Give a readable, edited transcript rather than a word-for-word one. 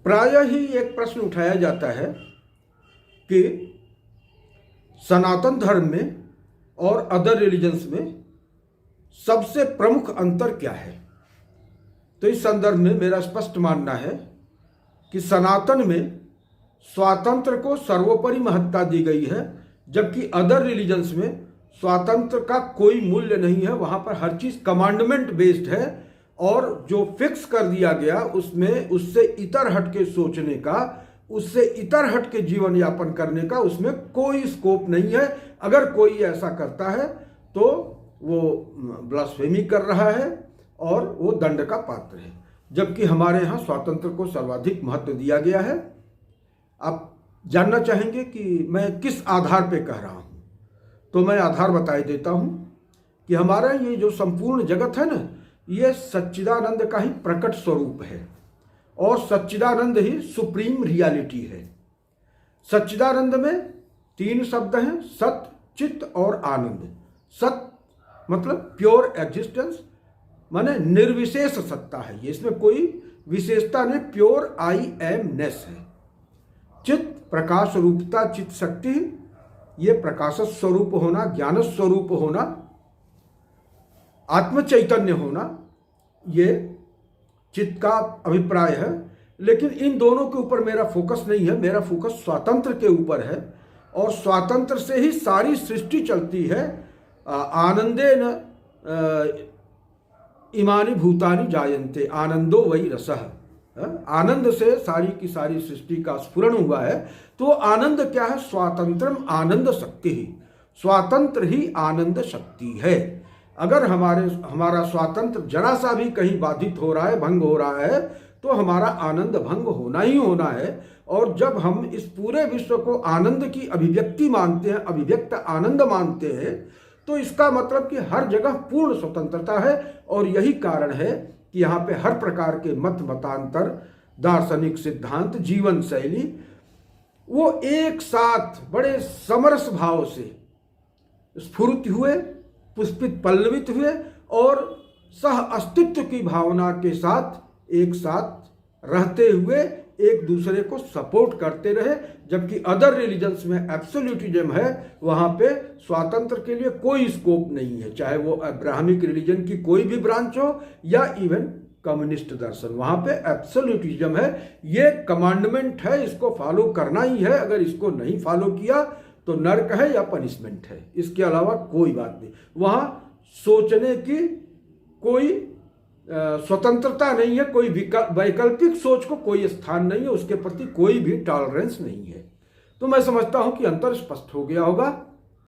प्रायः ही एक प्रश्न उठाया जाता है कि सनातन धर्म में और अदर रिलीजन्स में सबसे प्रमुख अंतर क्या है। तो इस संदर्भ में मेरा स्पष्ट मानना है कि सनातन में स्वातंत्र को सर्वोपरि महत्ता दी गई है, जबकि अदर रिलीजन्स में स्वातंत्र का कोई मूल्य नहीं है। वहाँ पर हर चीज़ कमांडमेंट बेस्ड है और जो फिक्स कर दिया गया उसमें उससे इतर हट के सोचने का, उससे इतर हट के जीवन यापन करने का उसमें कोई स्कोप नहीं है। अगर कोई ऐसा करता है तो वो ब्लास्फेमी कर रहा है और वो दंड का पात्र है, जबकि हमारे यहाँ स्वातंत्र को सर्वाधिक महत्व दिया गया है। आप जानना चाहेंगे कि मैं किस आधार पे कह रहा हूँ, तो मैं आधार बताए देता हूँ कि हमारा ये जो संपूर्ण जगत है ना, ये सच्चिदानंद का ही प्रकट स्वरूप है और सच्चिदानंद ही सुप्रीम रियलिटी है। सच्चिदानंद में 3 शब्द हैं, सत, चित और आनंद। सत मतलब प्योर एग्जिस्टेंस, माने निर्विशेष सत्ता है ये, इसमें कोई विशेषता नहीं, प्योर आई एम नेस है। चित प्रकाश रूपता, चित शक्ति, ये प्रकाश स्वरूप होना, ज्ञान स्वरूप होना, आत्म चैतन्य होना, ये चित्त का अभिप्राय है। लेकिन इन दोनों के ऊपर मेरा फोकस नहीं है, मेरा फोकस स्वातंत्र के ऊपर है और स्वातंत्र से ही सारी सृष्टि चलती है। आनंदेन इमानि भूतानि जायन्ते, आनंदो वही रसः। आनंद से सारी की सारी सृष्टि का स्फुरण हुआ है। तो आनंद क्या है? स्वातंत्रम आनंद शक्ति ही, स्वातंत्र ही आनंद शक्ति है। अगर हमारा स्वातंत्र जरा सा भी कहीं बाधित हो रहा है, भंग हो रहा है, तो हमारा आनंद भंग होना ही होना है। और जब हम इस पूरे विश्व को आनंद की अभिव्यक्ति मानते हैं, अभिव्यक्त आनंद मानते हैं, तो इसका मतलब कि हर जगह पूर्ण स्वतंत्रता है। और यही कारण है कि यहाँ पे हर प्रकार के मत मतांतर, दार्शनिक सिद्धांत, जीवन शैली, वो एक साथ बड़े समरस भाव से स्फुरित हुए, पुष्पित पल्लवित हुए और सह अस्तित्व की भावना के साथ एक साथ रहते हुए एक दूसरे को सपोर्ट करते रहे। जबकि अदर रिलीजन्स में एब्सोल्यूटिज्म है, वहाँ पे स्वातंत्र के लिए कोई स्कोप नहीं है, चाहे वो अब्राहमिक रिलीजन की कोई भी ब्रांच हो या इवन कम्युनिस्ट दर्शन, वहाँ पे एब्सोल्यूटिज्म है। ये कमांडमेंट है, इसको फॉलो करना ही है। अगर इसको नहीं फॉलो किया तो नर्क है या पनिशमेंट है, इसके अलावा कोई बात नहीं। वहाँ सोचने की कोई स्वतंत्रता नहीं है, कोई वैकल्पिक सोच को कोई स्थान नहीं है, उसके प्रति कोई भी टॉलरेंस नहीं है। तो मैं समझता हूं कि अंतर स्पष्ट हो गया होगा।